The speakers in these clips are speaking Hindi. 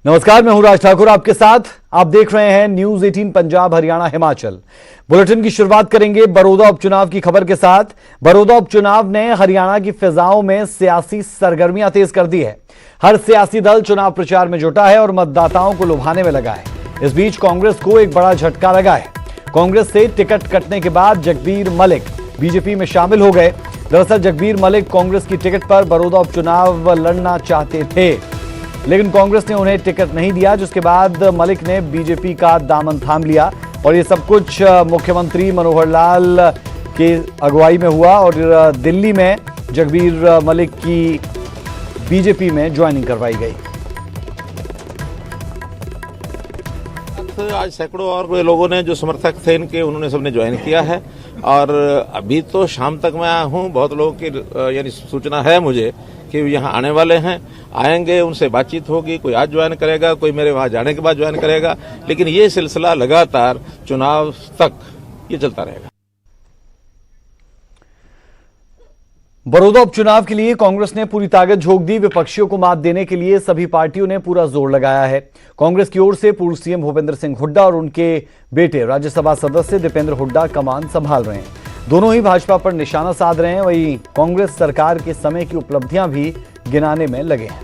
नमस्कार, मैं हूं राज ठाकुर आपके साथ। आप देख रहे हैं न्यूज 18 पंजाब हरियाणा हिमाचल। बुलेटिन की शुरुआत करेंगे बड़ौदा उपचुनाव की खबर के साथ। बड़ौदा उपचुनाव ने हरियाणा की फिजाओं में सियासी सरगर्मियां तेज कर दी है। हर सियासी दल चुनाव प्रचार में जुटा है और मतदाताओं को लुभाने में लगा है। इस बीच कांग्रेस को एक बड़ा झटका लगा है। कांग्रेस से टिकट कटने के बाद जगबीर मलिक बीजेपी में शामिल हो गए। दरअसल जगबीर मलिक कांग्रेस की टिकट पर बड़ौदा उपचुनाव लड़ना चाहते थे, लेकिन कांग्रेस ने उन्हें टिकट नहीं दिया, जिसके बाद मलिक ने बीजेपी का दामन थाम लिया और ये सब कुछ मुख्यमंत्री मनोहर लाल के अगुवाई में हुआ और दिल्ली में जगबीर मलिक की बीजेपी में ज्वाइनिंग करवाई गई। आज सैकड़ों और लोगों ने जो समर्थक थे इनके, उन्होंने सबने ज्वाइन किया है और अभी तो शाम तक मैं आया हूँ। बहुत लोगों की यानी सूचना है मुझे कि यहाँ आने वाले हैं, आएंगे, उनसे बातचीत होगी। कोई आज ज्वाइन करेगा, कोई मेरे वहां जाने के बाद ज्वाइन करेगा, लेकिन ये सिलसिला लगातार चुनाव तक ये चलता रहेगा। बड़ौदा उपचुनाव के लिए कांग्रेस ने पूरी ताकत झोंक दी। विपक्षियों को मात देने के लिए सभी पार्टियों ने पूरा जोर लगाया है। कांग्रेस की ओर से पूर्व सीएम भूपेंद्र सिंह हुड्डा और उनके बेटे राज्यसभा सदस्य दीपेंद्र हुड्डा कमान संभाल रहे हैं। दोनों ही भाजपा पर निशाना साध रहे हैं। वहीं कांग्रेस सरकार के समय की उपलब्धियां भी गिनाने में लगे हैं।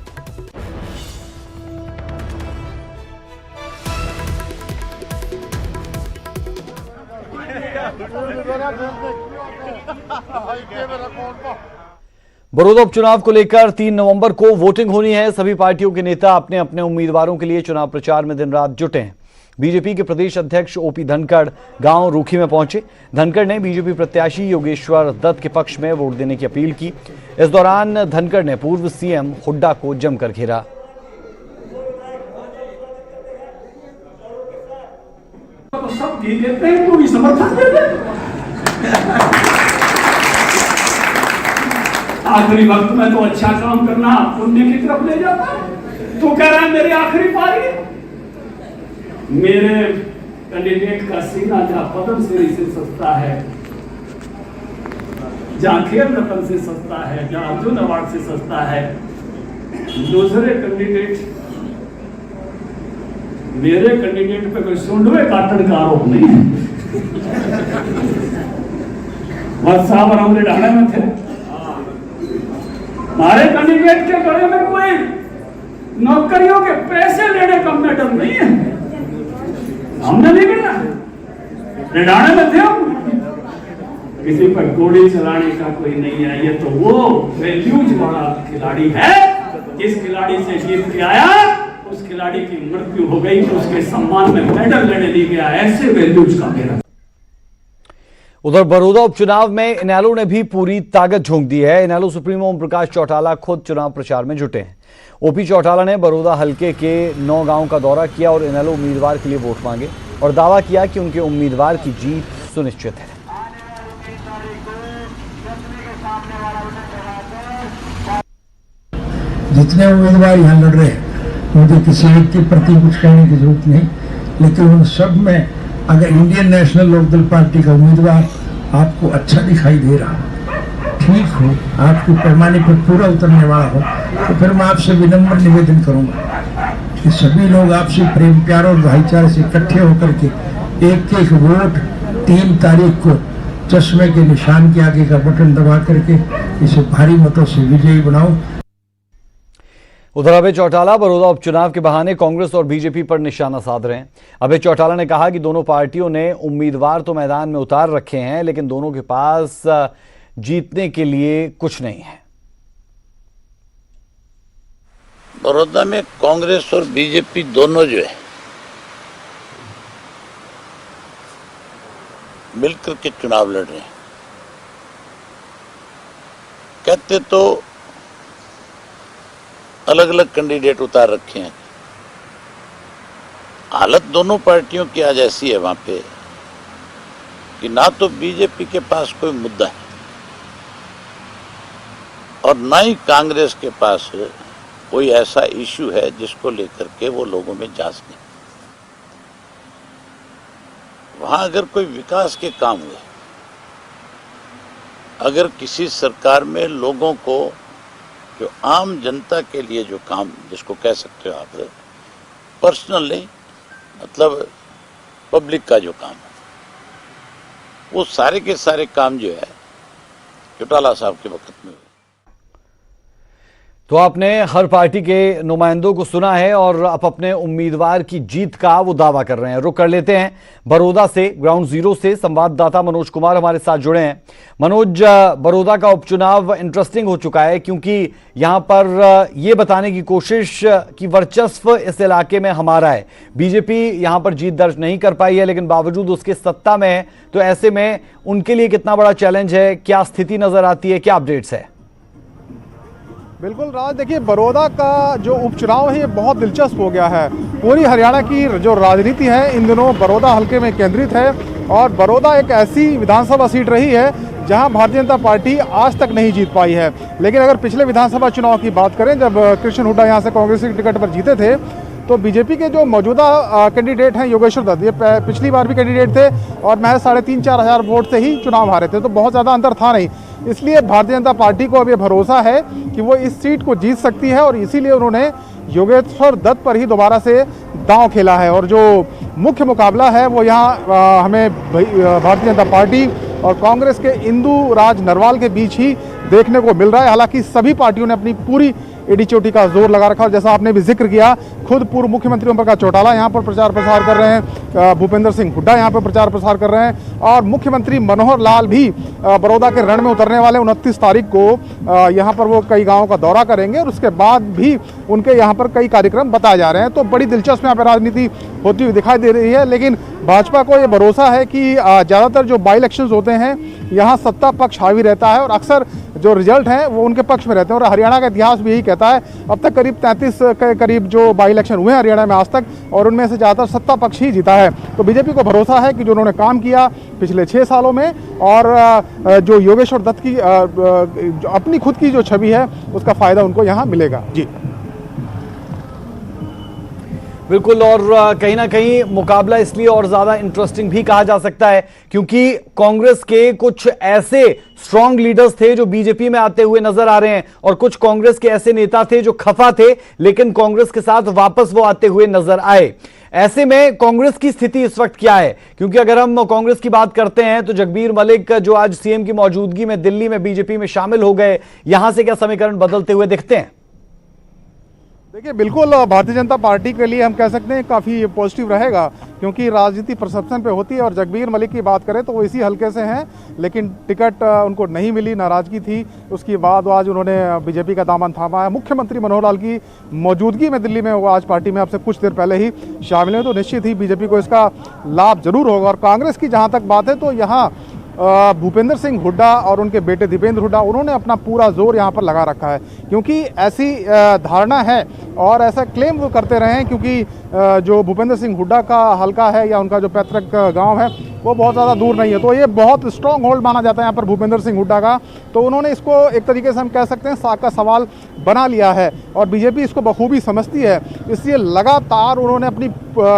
बड़ौदा उपचुनाव को लेकर 3 नवंबर को वोटिंग होनी है। सभी पार्टियों के नेता अपने अपने उम्मीदवारों के लिए चुनाव प्रचार में दिन रात जुटे हैं। बीजेपी के प्रदेश अध्यक्ष ओपी धनखड़ गांव रूखी में पहुंचे। धनखड़ ने बीजेपी प्रत्याशी योगेश्वर दत्त के पक्ष में वोट देने की अपील की। इस दौरान धनखड़ ने पूर्व सीएम हुड्डा को जमकर घेरा। सब घी देते हैं तो भी समर्थन देते। आखिरी वक्त में तो अच्छा काम करना पुण्य की तरफ ले जाता है। तो कह रहा है मेरी आखिरी पारी है। मेरे कैंडिडेट का सीना जहां पद्म श्री से सस्ता है, जहां खेल रत्न से सस्ता है, जहां अर्जुन अवार्ड से सस्ता है, दूसरे कैंडिडेट, मेरे कैंडिडेट पे कोई सुंडवे काटन का आरोप नहीं है। वह साहब हमने ढाणे में थे। हमारे कैंडिडेट के गले में कोई नौकरियों के पैसे लेने का मैटर नहीं है। हमने नहीं मिला, रिडाणे में थे हम। किसी पर गोली चलाने का कोई नहीं है। ये तो वो वैल्यूज वाला खिलाड़ी है। जिस खिलाड़ी से जीत के आया उस खिलाड़ी की मृत्यु हो गई तो उसके सम्मान में मेडल लेने नहीं गया। ऐसे वैल्यूज का मेरा। उधर बड़ौदा उपचुनाव में इनेलो ने भी पूरी ताकत झोंक दी है। इनेलो सुप्रीमो ओम प्रकाश चौटाला खुद चुनाव प्रचार में जुटे हैं। ओपी चौटाला ने बड़ौदा हलके के 9 गांव का दौरा किया और इनेलो उम्मीदवार के लिए वोट मांगे और दावा किया कि उनके उम्मीदवार की जीत सुनिश्चित है। जितने उम्मीदवार यहाँ लड़ रहे हैं मुझे किसी एक के प्रति कुछ कहने की जरूरत नहीं, लेकिन उन सब में अगर इंडियन नेशनल लोकदल पार्टी का उम्मीदवार आपको अच्छा दिखाई दे रहा हो, ठीक हो, आपके पैमाने पर पूरा उतरने वाला हो, तो फिर मैं आपसे विनम्र निवेदन करूंगा कि सभी लोग आपसे प्रेम प्यार और भाईचारे से इकट्ठे होकर के एक वोट 3 तारीख को चश्मे के निशान के आगे का बटन दबा करके इसे भारी मतों से विजयी बनाओ। उधर अभय चौटाला बड़ौदा उपचुनाव के बहाने कांग्रेस और बीजेपी पर निशाना साध रहे हैं। अभय चौटाला ने कहा कि दोनों पार्टियों ने उम्मीदवार तो मैदान में उतार रखे हैं, लेकिन दोनों के पास जीतने के लिए कुछ नहीं है। बड़ौदा में कांग्रेस और बीजेपी दोनों जो है मिलकर के चुनाव लड़ रहे हैं। कहते तो अलग अलग कैंडिडेट उतार रखे हैं। हालत दोनों पार्टियों की आज ऐसी है वहां पे कि ना तो बीजेपी के पास कोई मुद्दा है और ना ही कांग्रेस के पास कोई ऐसा इश्यू है जिसको लेकर के वो लोगों में जा सके। वहां अगर कोई विकास के काम हुए, अगर किसी सरकार में लोगों को जो आम जनता के लिए जो काम जिसको कह सकते हो आप पर्सनल नहीं, मतलब पब्लिक का जो काम है वो सारे के सारे काम जो है चौटाला साहब के वक्त में हुए। तो आपने हर पार्टी के नुमाइंदों को सुना है और अब अपने उम्मीदवार की जीत का वो दावा कर रहे हैं। रुक कर लेते हैं बड़ौदा से, ग्राउंड जीरो से संवाददाता मनोज कुमार हमारे साथ जुड़े हैं। मनोज, बड़ौदा का उपचुनाव इंटरेस्टिंग हो चुका है क्योंकि यहां पर ये बताने की कोशिश कि वर्चस्व इस इलाके में हमारा है। बीजेपी यहां पर जीत दर्ज नहीं कर पाई है, लेकिन बावजूद उसके सत्ता में है। तो ऐसे में उनके लिए कितना बड़ा चैलेंज है, क्या स्थिति नजर आती है, क्या अपडेट्स है? बिल्कुल राज, देखिए बड़ौदा का जो उपचुनाव है ये बहुत दिलचस्प हो गया है। पूरी हरियाणा की जो राजनीति है इन दिनों बड़ौदा हलके में केंद्रित है और बड़ौदा एक ऐसी विधानसभा सीट रही है जहां भारतीय जनता पार्टी आज तक नहीं जीत पाई है। लेकिन अगर पिछले विधानसभा चुनाव की बात करें, जब कृष्ण हुड्डा यहां से कांग्रेस की टिकट पर जीते थे, तो बीजेपी के जो मौजूदा कैंडिडेट हैं योगेश्वर दत्त, ये पिछली बार भी कैंडिडेट थे और महज 3,500-4 हज़ार वोट से ही चुनाव हारे थे, तो बहुत ज़्यादा अंतर था नहीं। इसलिए भारतीय जनता पार्टी को अब ये भरोसा है कि वो इस सीट को जीत सकती है और इसीलिए उन्होंने योगेश्वर दत्त पर ही दोबारा से दांव खेला है। और जो मुख्य मुकाबला है वो यहाँ हमें भारतीय जनता पार्टी और कांग्रेस के इंदू राज नरवाल के बीच ही देखने को मिल रहा है। हालांकि सभी पार्टियों ने अपनी पूरी एडी चोटी का जोर लगा रखा और जैसा आपने भी जिक्र किया, खुद पूर्व मुख्यमंत्री ओम प्रकाश चौटाला यहाँ पर प्रचार प्रसार कर रहे हैं, भूपेंद्र सिंह हुड्डा यहाँ पर प्रचार प्रसार कर रहे हैं और मुख्यमंत्री मनोहर लाल भी बड़ौदा के रण में उतरने वाले 29 तारीख को यहाँ पर वो कई गाँवों का दौरा करेंगे और उसके बाद भी उनके यहाँ पर कई कार्यक्रम बताए जा रहे हैं। तो बड़ी दिलचस्प यहाँ पर राजनीति होती हुई दिखाई दे रही है। लेकिन भाजपा को ये भरोसा है कि ज़्यादातर जो बाई इलेक्शंस होते हैं यहाँ सत्ता पक्ष हावी रहता है और अक्सर जो रिजल्ट हैं वो उनके पक्ष में रहते हैं। और हरियाणा का इतिहास भी यही कहता है, अब तक करीब 33 के करीब जो बाई इलेक्शन हुए हैं हरियाणा में आज तक, और उनमें से ज़्यादातर सत्ता पक्ष ही जीता है। तो बीजेपी को भरोसा है कि जो उन्होंने काम किया पिछले 6 सालों में और जो योगेश्वर दत्त की अपनी खुद की जो छवि है उसका फायदा उनको यहाँ मिलेगा। जी बिल्कुल, और कहीं ना कहीं मुकाबला इसलिए और ज्यादा इंटरेस्टिंग भी कहा जा सकता है क्योंकि कांग्रेस के कुछ ऐसे स्ट्रांग लीडर्स थे जो बीजेपी में आते हुए नजर आ रहे हैं और कुछ कांग्रेस के ऐसे नेता थे जो खफा थे लेकिन कांग्रेस के साथ वापस वो आते हुए नजर आए। ऐसे में कांग्रेस की स्थिति इस वक्त क्या है? क्योंकि अगर हम कांग्रेस की बात करते हैं तो जगबीर मलिक जो आज सीएम की मौजूदगी में दिल्ली में बीजेपी में शामिल हो गए, यहां से क्या समीकरण बदलते हुए दिखते हैं? देखिए बिल्कुल, भारतीय जनता पार्टी के लिए हम कह सकते हैं काफ़ी पॉजिटिव रहेगा क्योंकि राजनीति परसेप्शन पे होती है। और जगबीर मलिक की बात करें तो वो इसी हल्के से हैं लेकिन टिकट उनको नहीं मिली, नाराजगी थी। उसके बाद आज उन्होंने बीजेपी का दामन थामा है। मुख्यमंत्री मनोहर लाल की मौजूदगी में दिल्ली में वो आज पार्टी में अब से कुछ देर पहले ही शामिल हुए, तो निश्चित ही बीजेपी को इसका लाभ जरूर होगा। और कांग्रेस की जहाँ तक बात है तो यहाँ भूपेंद्र सिंह हुड्डा और उनके बेटे दीपेंद्र हुड्डा उन्होंने अपना पूरा जोर यहाँ पर लगा रखा है क्योंकि ऐसी धारणा है और ऐसा क्लेम वो करते रहे हैं क्योंकि जो भूपेंद्र सिंह हुड्डा का हलका है या उनका जो पैतृक गांव है वो बहुत ज़्यादा दूर नहीं है, तो ये बहुत स्ट्रॉन्ग होल्ड माना जाता है यहाँ पर भूपेंद्र सिंह हुड्डा का। तो उन्होंने इसको एक तरीके से हम कह सकते हैं साख का सवाल बना लिया है और बीजेपी इसको बखूबी समझती है। इसलिए लगातार उन्होंने अपनी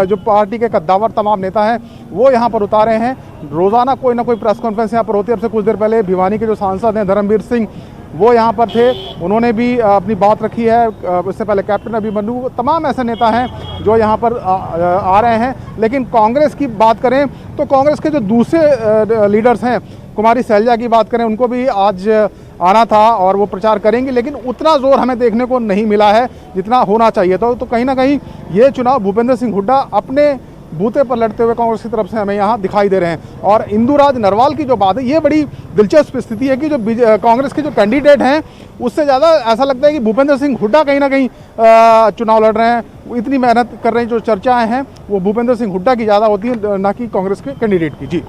जो पार्टी के कद्दावर तमाम नेता हैं वो यहाँ पर उतारे हैं। रोज़ाना कोई ना कोई प्रेस कॉन्फ्रेंस यहाँ पर होती है। अब से कुछ देर पहले भिवानी के जो सांसद हैं धर्मवीर सिंह वो यहाँ पर थे, उन्होंने भी अपनी बात रखी है। इससे पहले कैप्टन अभिमन्यु, तमाम ऐसे नेता हैं जो यहाँ पर आ रहे हैं। लेकिन कांग्रेस की बात करें तो कांग्रेस के जो दूसरे लीडर्स हैं, कुमारी शैलजा की बात करें, उनको भी आज आना था और वो प्रचार करेंगे लेकिन उतना जोर हमें देखने को नहीं मिला है जितना होना चाहिए था। तो कहीं ना कहीं ये चुनाव भूपेंद्र सिंह हुड्डा अपने बूते पर लड़ते हुए कांग्रेस की तरफ से हमें यहाँ दिखाई दे रहे हैं। और इंदू राज नरवाल की जो बात है ये बड़ी दिलचस्प स्थिति है कि जो कांग्रेस के जो कैंडिडेट हैं उससे ज़्यादा ऐसा लगता है कि भूपेंद्र सिंह हुड्डा कहीं ना कहीं चुनाव लड़ रहे हैं। इतनी मेहनत कर रहे हैं, जो चर्चाएं हैं वो भूपेंद्र सिंह हुड्डा की ज़्यादा होती है ना कि कांग्रेस के कैंडिडेट की। जी,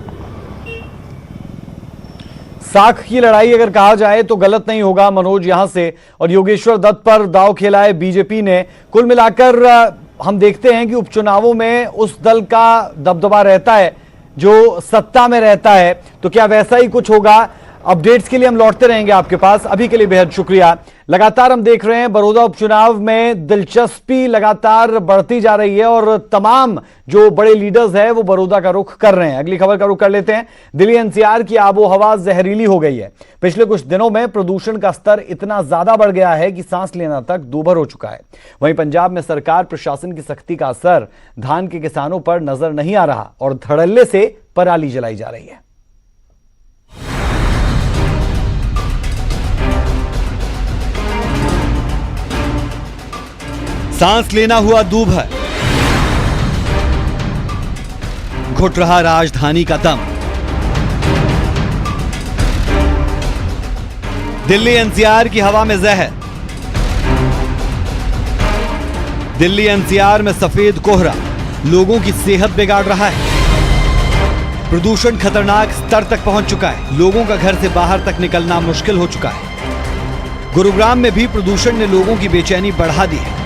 साख की लड़ाई अगर कहा जाए तो गलत नहीं होगा मनोज यहां से, और योगेश्वर दत्त पर दांव खेला है बीजेपी ने। कुल मिलाकर हम देखते हैं कि उपचुनावों में उस दल का दबदबा रहता है जो सत्ता में रहता है, तो क्या वैसा ही कुछ होगा? अपडेट्स के लिए हम लौटते रहेंगे आपके पास। अभी के लिए बेहद शुक्रिया। लगातार हम देख रहे हैं बड़ौदा उपचुनाव में दिलचस्पी लगातार बढ़ती जा रही है और तमाम जो बड़े लीडर्स हैं वो बड़ौदा का रुख कर रहे हैं। अगली खबर का रुख कर लेते हैं। दिल्ली एनसीआर की आबोहवा जहरीली हो गई है। पिछले कुछ दिनों में प्रदूषण का स्तर इतना ज्यादा बढ़ गया है कि सांस लेना तक दूभर हो चुका है। वहीं पंजाब में सरकार प्रशासन की सख्ती का असर धान के किसानों पर नजर नहीं आ रहा और धड़ल्ले से पराली जलाई जा रही है। सांस लेना हुआ दूभर, घुट रहा राजधानी का दम। दिल्ली एनसीआर की हवा में जहर, दिल्ली एनसीआर में सफेद कोहरा लोगों की सेहत बिगाड़ रहा है। प्रदूषण खतरनाक स्तर तक पहुंच चुका है। लोगों का घर से बाहर तक निकलना मुश्किल हो चुका है। गुरुग्राम में भी प्रदूषण ने लोगों की बेचैनी बढ़ा दी है।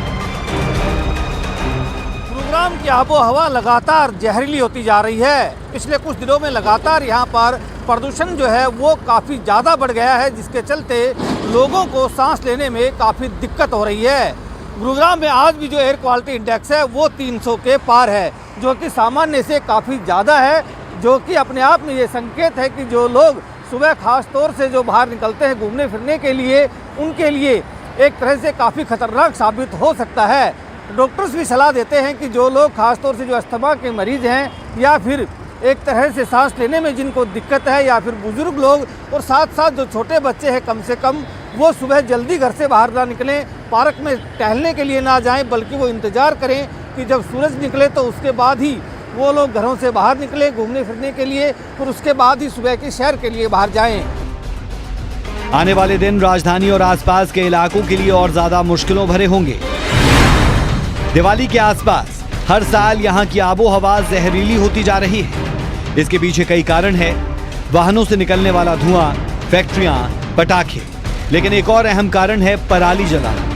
गुरुग्राम की आबो हवा लगातार जहरीली होती जा रही है। पिछले कुछ दिनों में लगातार यहाँ पर प्रदूषण जो है वो काफ़ी ज़्यादा बढ़ गया है, जिसके चलते लोगों को सांस लेने में काफ़ी दिक्कत हो रही है। गुरुग्राम में आज भी जो एयर क्वालिटी इंडेक्स है वो 300 के पार है, जो कि सामान्य से काफ़ी ज़्यादा है, जो कि अपने आप में ये संकेत है कि जो लोग सुबह खास तौर से जो बाहर निकलते हैं घूमने फिरने के लिए, उनके लिए एक तरह से काफ़ी खतरनाक साबित हो सकता है। डॉक्टर्स भी सलाह देते हैं कि जो लोग खास तौर से जो अस्थमा के मरीज हैं या फिर एक तरह से सांस लेने में जिनको दिक्कत है या फिर बुजुर्ग लोग और साथ साथ जो छोटे बच्चे हैं, कम से कम वो सुबह जल्दी घर से बाहर ना निकलें, पार्क में टहलने के लिए ना जाएं, बल्कि वो इंतज़ार करें कि जब सूरज निकले तो उसके बाद ही वो लोग घरों से बाहर निकलें घूमने फिरने के लिए और उसके बाद ही सुबह की सैर के लिए बाहर जाएं। आने वाले दिन राजधानी और आसपास के इलाकों के लिए और ज्यादा मुश्किलों भरे होंगे। दिवाली के आसपास हर साल यहाँ की आबोहवा जहरीली होती जा रही है। इसके पीछे कई कारण है। वाहनों से निकलने वाला धुआं, फैक्ट्रियां, पटाखे, लेकिन एक और अहम कारण है पराली जलाना।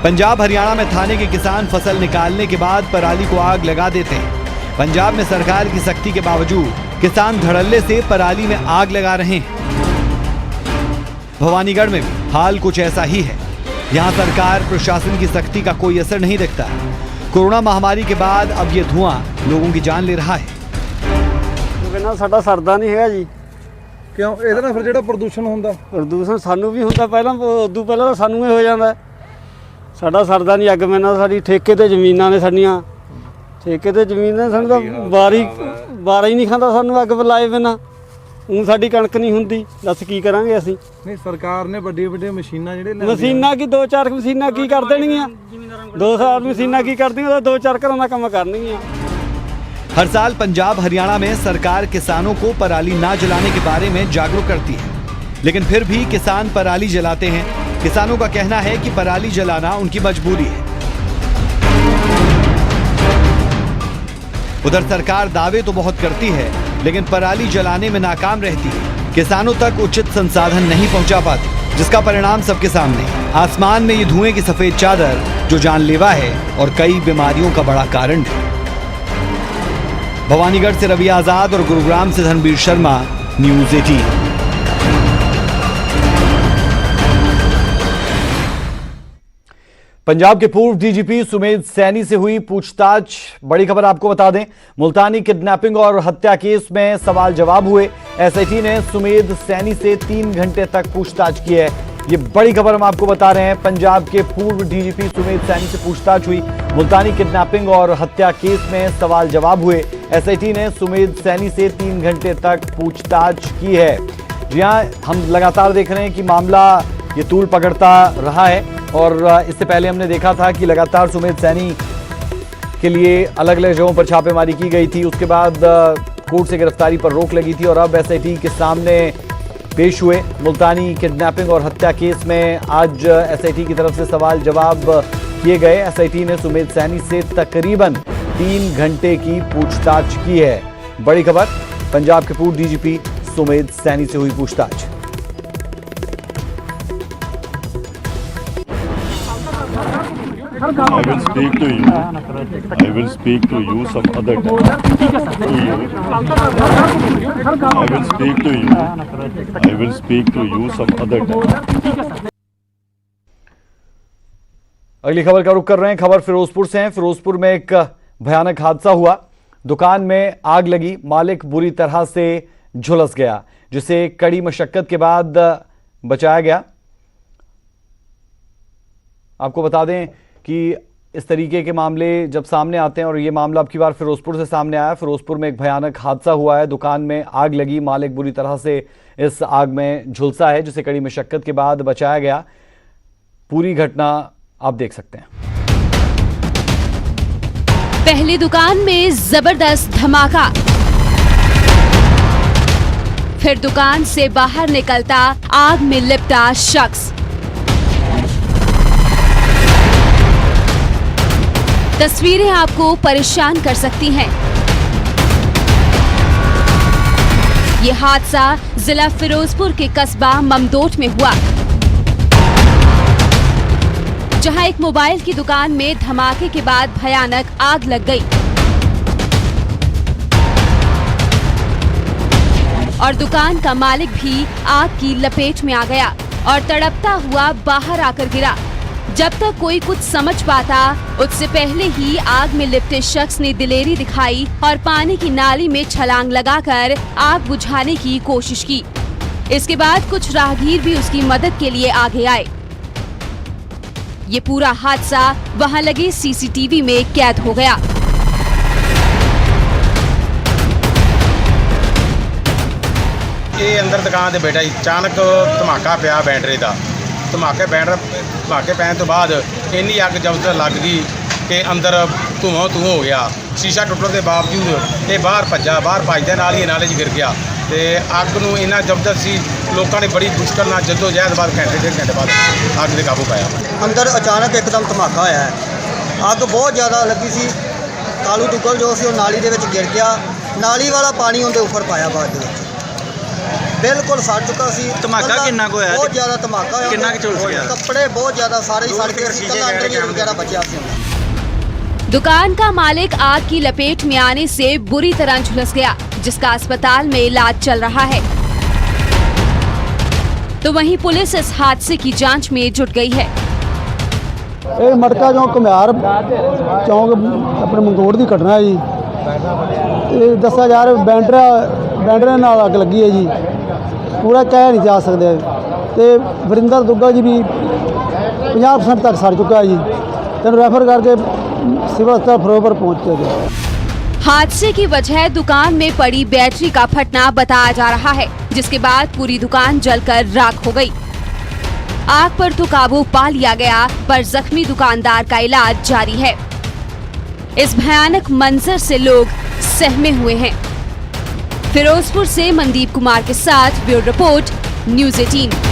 पंजाब हरियाणा में थाने के किसान फसल निकालने के बाद पराली को आग लगा देते हैं। पंजाब में सरकार की सख्ती के बावजूद किसान धड़ल्ले से पराली में आग लगा रहे हैं। भवानीगढ़ में भी हाल कुछ ऐसा ही है। यहाँ सरकार प्रशासन की सख्ती का कोई असर नहीं दिखता। कोरोना महामारी के बाद अब ये धुआं लोगों की जान ले रहा है। बिना साडा सरदा नहीं है जी। क्यों ਇਹਦੇ ਨਾਲ ਫਿਰ ਜਿਹੜਾ ਪ੍ਰਦੂਸ਼ਣ ਹੁੰਦਾ प्रदूषण सानू भी ਹੁੰਦਾ ਪਹਿਲਾਂ, ਉਦੋਂ ਪਹਿਲਾਂ ਤਾਂ ਸਾਨੂੰ ਹੀ ਹੋ ਜਾਂਦਾ। ਸਾਡਾ ਸਰਦਾ ਨਹੀਂ, ਅੱਗ ਮੈਨਾਂ ਸਾਡੀ ਠੇਕੇ ਤੇ ਜ਼ਮੀਨਾਂ ਨੇ ਸਾਡੀਆਂ, ਠੇਕੇ ਤੇ ਜ਼ਮੀਨਾਂ ਸਾਨੂੰ ਤਾਂ ਵਾਰਾ ਹੀ ਨਹੀਂ ਖਾਂਦਾ ਸਾਨੂੰ ਅੱਗ ਬੁਲਾਏ ਬਿਨਾਂ। ਹੁਣ ਸਾਡੀ ਕਣਕ ਨਹੀਂ ਹੁੰਦੀ, ਦੱਸ ਕੀ ਕਰਾਂਗੇ ਅਸੀਂ। ਨਹੀਂ ਸਰਕਾਰ ਨੇ ਵੱਡੀਆਂ ਵੱਡੀਆਂ ਮਸ਼ੀਨਾਂ ਜਿਹੜੇ ਮਸ਼ੀਨਾਂ ਕੀ 2-4 ਮਸ਼ੀਨਾਂ ਕੀ ਕਰ ਦੇਣਗੀਆਂ, 2 ਮਸ਼ੀਨਾਂ ਕੀ ਕਰਦੀਆਂ, ਉਹਦਾ 2-4 ਘਰਾਂ ਦਾ ਕੰਮ ਕਰਨਗੀਆਂ। हर साल पंजाब हरियाणा में सरकार किसानों को पराली ना जलाने के बारे में जागरूक करती है, लेकिन फिर भी किसान पराली जलाते हैं। किसानों का कहना है कि पराली जलाना उनकी मजबूरी है। उधर सरकार दावे तो बहुत करती है, लेकिन पराली जलाने में नाकाम रहती है। किसानों तक उचित संसाधन नहीं पहुंचा पाती, जिसका परिणाम सबके सामने। आसमान में ये धुएं की सफेद चादर जो जानलेवा है और कई बीमारियों का बड़ा कारण है। भवानीगढ़ से रवि आजाद और गुरुग्राम से धनबीर शर्मा, न्यूज 18। पंजाब के पूर्व डीजीपी सुमेध सैनी से हुई पूछताछ। बड़ी खबर आपको बता दें, मुल्तानी किडनैपिंग और हत्या केस में सवाल जवाब हुए। एसआईटी ने सुमेध सैनी से 3 घंटे तक पूछताछ की है। ये बड़ी खबर हम आपको बता रहे हैं। पंजाब के पूर्व डीजीपी सुमेध सैनी से पूछताछ हुई। मुल्तानी किडनैपिंग और हत्या केस में सवाल जवाब हुए। एसआईटी ने सुमेध सैनी से 3 घंटे तक पूछताछ की है। जी हां, हम लगातार देख रहे हैं कि मामला ये तूल पकड़ता रहा है और इससे पहले हमने देखा था कि लगातार सुमेध सैनी के लिए अलग अलग जगहों पर छापेमारी की गई थी। उसके बाद कोर्ट से गिरफ्तारी पर रोक लगी थी और अब एसआईटी के सामने पेश हुए। मुल्तानी किडनैपिंग और हत्या केस में आज एसआईटी की तरफ से सवाल जवाब किए गए। एसआईटी ने सुमेध सैनी से तकरीबन 3 घंटे की पूछताछ की है। बड़ी खबर, पंजाब के पूर्व डीजीपी सुमेध सैनी से हुई पूछताछ। I will speak to you. I will speak to you some other time. To you. I will speak to you. I will speak to you some other time. अगली खबर का रुख कर रहे हैं। खबर फिरोजपुर से है। फिरोजपुर में एक भयानक हादसा हुआ। दुकान में आग लगी, मालिक बुरी तरह से झुलस गया, जिसे कड़ी मशक्कत के बाद बचाया गया। आपको बता दें कि इस तरीके के मामले जब सामने आते हैं, और ये मामला अब की बार फिरोजपुर से सामने आया। फिरोजपुर में एक भयानक हादसा हुआ है। दुकान में आग लगी, मालिक बुरी तरह से इस आग में झुलसा है, जिसे कड़ी मशक्कत के बाद बचाया गया। पूरी घटना आप देख सकते हैं। पहले दुकान में जबरदस्त धमाका, फिर दुकान से बाहर निकलता आग में लिपटा शख्स। तस्वीरें आपको परेशान कर सकती हैं। ये हादसा जिला फिरोजपुर के कस्बा ममदोट में हुआ, जहां एक मोबाइल की दुकान में धमाके के बाद भयानक आग लग गई और दुकान का मालिक भी आग की लपेट में आ गया और तड़पता हुआ बाहर आकर गिरा। जब तक कोई कुछ समझ पाता, उससे पहले ही आग में लिपटे शख्स ने दिलेरी दिखाई और पानी की नाली में छलांग लगाकर आग बुझाने की कोशिश की। इसके बाद कुछ राहगीर भी उसकी मदद के लिए आगे आए। ये पूरा हादसा वहां लगे सीसीटीवी में कैद हो गया। ਇਹ ਅੰਦਰ ਦੁਕਾਨ ਤੇ ਬੈਠਾ ਸੀ, ਅਚਾਨਕ ਧਮਾਕਾ ਪਿਆ ਬੈਟਰੀ ਦਾ। ਧਮਾਕੇ ਪੈਣ ਤੋਂ ਬਾਅਦ ਇੰਨੀ ਅੱਗ ਜਦ ਲੱਗ ਗਈ ਕਿ ਅੰਦਰ ਧੂਆਂ ਹੋ ਗਿਆ। ਸ਼ੀਸ਼ਾ ਟੁੱਟਣ ਦੇ ਬਾਵਜੂਦ ਇਹ ਬਾਹਰ ਭੱਜਦੇ ਨਾਲ ਹੀ ਨਾਲੇ 'ਚ ਗਿਰ ਗਿਆ ਤੇ ਅੱਗ ਨੂੰ ਇੰਨਾ ਜ਼ਬਰਦਸਤ ਸੀ, ਲੋਕਾਂ ਨੇ ਬੜੀ ਮੁਸ਼ਕਲ ਨਾਲ ਜਦੋਜਹਿਦ ਬਾਅਦ ਘੰਟੇ ਡੇਢ ਘੰਟੇ ਬਾਅਦ ਅੱਗ 'ਤੇ ਕਾਬੂ ਪਾਇਆ। ਅੰਦਰ ਅਚਾਨਕ ਇੱਕਦਮ ਧਮਾਕਾ ਹੋਇਆ ਹੈ। ਅੱਗ ਬਹੁਤ ਜ਼ਿਆਦਾ ਲੱਗੀ ਸੀ। ਕਾਲੂ ਟੁੱਕਲ ਜੋ ਸੀ ਉਹ ਨਾਲੀ ਦੇ ਵਿੱਚ ਗਿਰ ਗਿਆ। ਨਾਲੀ ਵਾਲਾ ਪਾਣੀ ਉਹਦੇ ਉੱਪਰ ਪਾਇਆ ਬਾਅਦ ਦੇ ਵਿੱਚ। ਬਿਲਕੁਲ ਸੜ ਚੁੱਕਾ ਸੀ। ਧਮਾਕਾ ਕਿੰਨਾ ਕੁ ਹੋਇਆ? ਬਹੁਤ ਜ਼ਿਆਦਾ ਧਮਾਕਾ ਹੋਇਆ। ਕਿੰਨਾ ਕੁ ਝੁਲਸ ਗਿਆ? ਕੱਪੜੇ ਬਹੁਤ ਜ਼ਿਆਦਾ ਸਾਰੇ ਹੀ ਸੜ ਗਏ ਸੀ। ਕੱਲਾ ਅੰਡਰਵੀਅਰ ਵਗੈरह बचा ਸੀ। दुकान का मालिक आग की लपेट में आने से बुरी तरह झुलस गया, जिसका अस्पताल में इलाज चल रहा है। तो वहीं पुलिस इस हादसे की जांच में जुट गई है। ਇਹ ਮਟਕਾ ਚੌਂਕ ਘੁਮਿਆਰ ਚੌਂਕ ਆਪਣੇ ਮੰਦੋੜ ਦੀ ਘਟਨਾ ਹੈ ਜੀ। ਇਹ ਦੱਸਿਆ ਜਾ ਰਿਹਾ ਬੈਂਡਰਾਂ ਨਾਲ ਅੱਗ ਲੱਗੀ ਹੈ ਜੀ। ਪੂਰਾ ਕਹਿ ਨਹੀਂ ਜਾ ਸਕਦੇ। ਤੇ ਵਰਿੰਦਰ ਦੁੱਗਾ ਜੀ ਵੀ 50% ਤੱਕ ਸੜ ਚੁੱਕਾ ਹੈ ਜੀ। ਤੈਨੂੰ ਰੈਫਰ ਕਰਕੇ सिविल अस्पताल फिरोजपुर पहुंचे थे। हादसे की वजह दुकान में पड़ी बैटरी का फटना बताया जा रहा है, जिसके बाद पूरी दुकान जलकर राख हो गई। आग पर तो काबू पा लिया गया, पर जख्मी दुकानदार का इलाज जारी है। इस भयानक मंजर से लोग सहमे हुए हैं। फिरोजपुर से मनदीप कुमार के साथ ब्यूरो रिपोर्ट, न्यूज़ 18।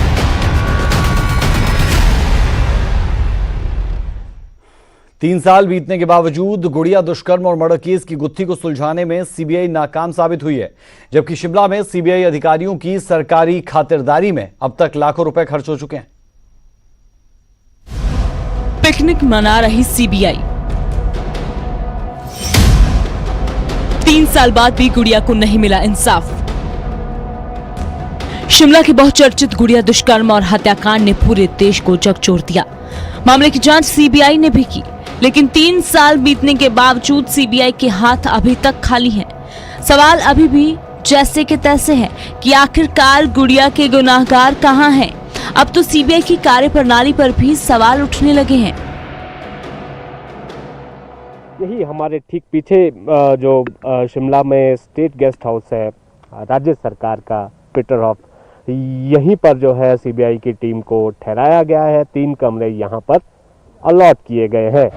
3 साल बीतने के बावजूद गुड़िया दुष्कर्म और मर्डर केस की गुत्थी को सुलझाने में सीबीआई नाकाम साबित हुई है, जबकि शिमला में सीबीआई अधिकारियों की सरकारी खातिरदारी में अब तक लाखों रुपए खर्च हो चुके हैं। पिकनिक मना रही सीबीआई। 3 साल बाद भी गुड़िया को नहीं मिला इंसाफ। शिमला के बहुचर्चित गुड़िया दुष्कर्म और हत्याकांड ने पूरे देश को झकझोर दिया। मामले की जांच सीबीआई ने भी की, लेकिन 3 साल बीतने के बावजूद सीबीआई के हाथ अभी तक खाली हैं। सवाल अभी भी जैसे के तैसे है कि आखिरकार गुड़िया के गुनाहगार कहां हैं। अब तो सीबीआई की कार्यप्रणाली पर भी सवाल उठने लगे हैं। यही हमारे ठीक पीछे जो शिमला में स्टेट गेस्ट हाउस है राज्य सरकार का पीटरहॉफ, यहीं पर जो है सीबीआई की टीम को ठहराया गया है। 3 कमरे यहां पर अलॉट किए गए हैं।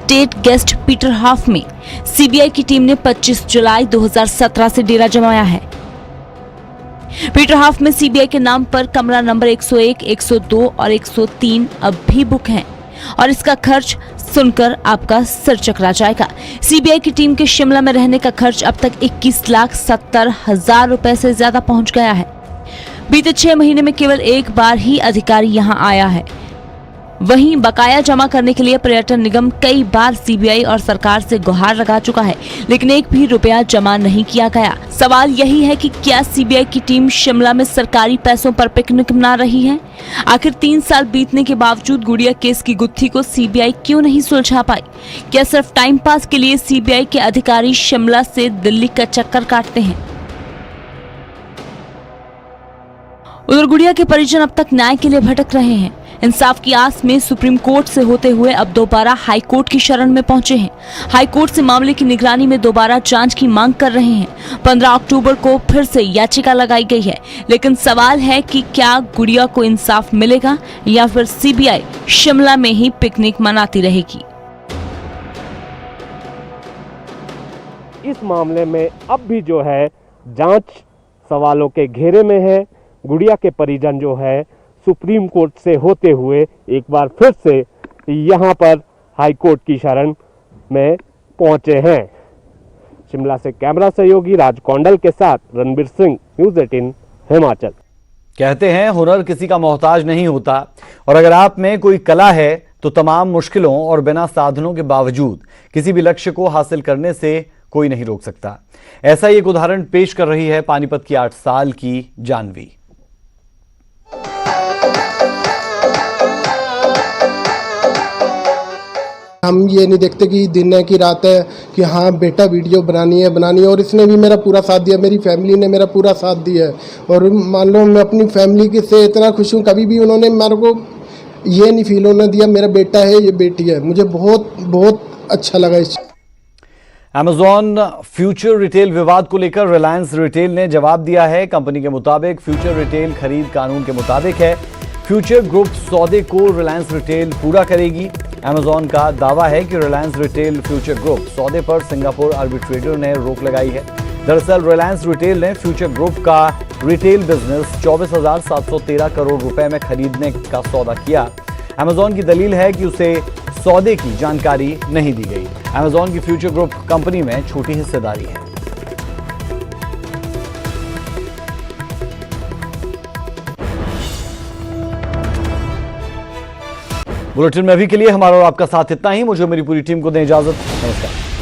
स्टेट गेस्ट पीटरहॉफ में सीबीआई की टीम ने 25 जुलाई 2017 से डेरा जमाया है। पीटरहॉफ में सीबीआई के नाम पर कमरा नंबर 101, 102 और 103 अब भी बुक हैं और इसका खर्च सुनकर आपका सिर चकरा जाएगा। सीबीआई की टीम के शिमला में रहने का खर्च अब तक 21,70,000 रुपए से ज्यादा पहुंच गया है। बीते 6 महीने में केवल एक बार ही अधिकारी यहां आया है। वहीं बकाया जमा करने के लिए पर्यटन निगम कई बार सीबीआई और सरकार से गुहार लगा चुका है, लेकिन एक भी रुपया जमा नहीं किया गया। सवाल यही है कि क्या सीबीआई की टीम शिमला में सरकारी पैसों पर पिकनिक मना रही है? आखिर 3 साल बीतने के बावजूद गुड़िया केस की गुत्थी को सीबीआई क्यों नहीं सुलझा पाई? क्या सिर्फ टाइम पास के लिए सीबीआई के अधिकारी शिमला से दिल्ली का चक्कर काटते हैं? उधर गुड़िया के परिजन अब तक न्याय के लिए भटक रहे हैं। इंसाफ की आस में सुप्रीम कोर्ट से होते हुए अब दोबारा हाई कोर्ट की शरण में पहुंचे हैं। हाई कोर्ट से मामले की निगरानी में दोबारा जांच की मांग कर रहे हैं। 15 अक्टूबर को फिर से याचिका लगाई गई है, लेकिन सवाल है कि क्या गुड़िया को इंसाफ मिलेगा या फिर सीबीआई शिमला में ही पिकनिक मनाती रहेगी? इस मामले में अब भी जो है जांच सवालों के घेरे में है। गुड़िया के परिजन जो है सुप्रीम कोर्ट से होते हुए एक बार फिर से यहां पर हाई कोर्ट की शरण में पहुंचे हैं। शिमला से कैमरा सहयोगी राज कौंडल के साथ रणबीर सिंह, न्यूज़ 18 हिमाचल। कहते हैं हुनर किसी का मोहताज नहीं होता, और अगर आप में कोई कला है तो तमाम मुश्किलों और बिना साधनों के बावजूद किसी भी लक्ष्य को हासिल करने से कोई नहीं रोक सकता। ऐसा ही एक उदाहरण पेश कर रही है पानीपत की 8 साल की जानवी। हम ये नहीं देखते कि दिन है कि रात है, कि हाँ बेटा वीडियो बनानी है, और इसने भी मेरा पूरा साथ दिया, मेरी फैमिली ने मेरा पूरा साथ दिया है। और मान लो मैं अपनी फैमिली के से इतना खुश हूँ, कभी भी उन्होंने मेरे को ये नहीं फील होने दिया मेरा बेटा है ये बेटी है। मुझे बहुत बहुत अच्छा लगा इस। Amazon फ्यूचर रिटेल विवाद को लेकर रिलायंस रिटेल ने जवाब दिया है। कंपनी के मुताबिक फ्यूचर रिटेल खरीद कानून के मुताबिक है। फ्यूचर ग्रुप सौदे को रिलायंस रिटेल पूरा करेगी। Amazon का दावा है कि रिलायंस रिटेल फ्यूचर ग्रुप सौदे पर सिंगापुर आर्बिट्रेटर ने रोक लगाई है। दरअसल रिलायंस रिटेल ने फ्यूचर ग्रुप का रिटेल बिजनेस 24,713 करोड़ रुपए में खरीदने का सौदा किया। Amazon की दलील है कि उसे सौदे की जानकारी नहीं दी गई। Amazon की फ्यूचर ग्रुप कंपनी में छोटी हिस्सेदारी है। बुलेटिन में अभी के लिए हमारा और आपका साथ इतना ही। मुझे मेरी पूरी टीम को दें इजाजत। नमस्कार।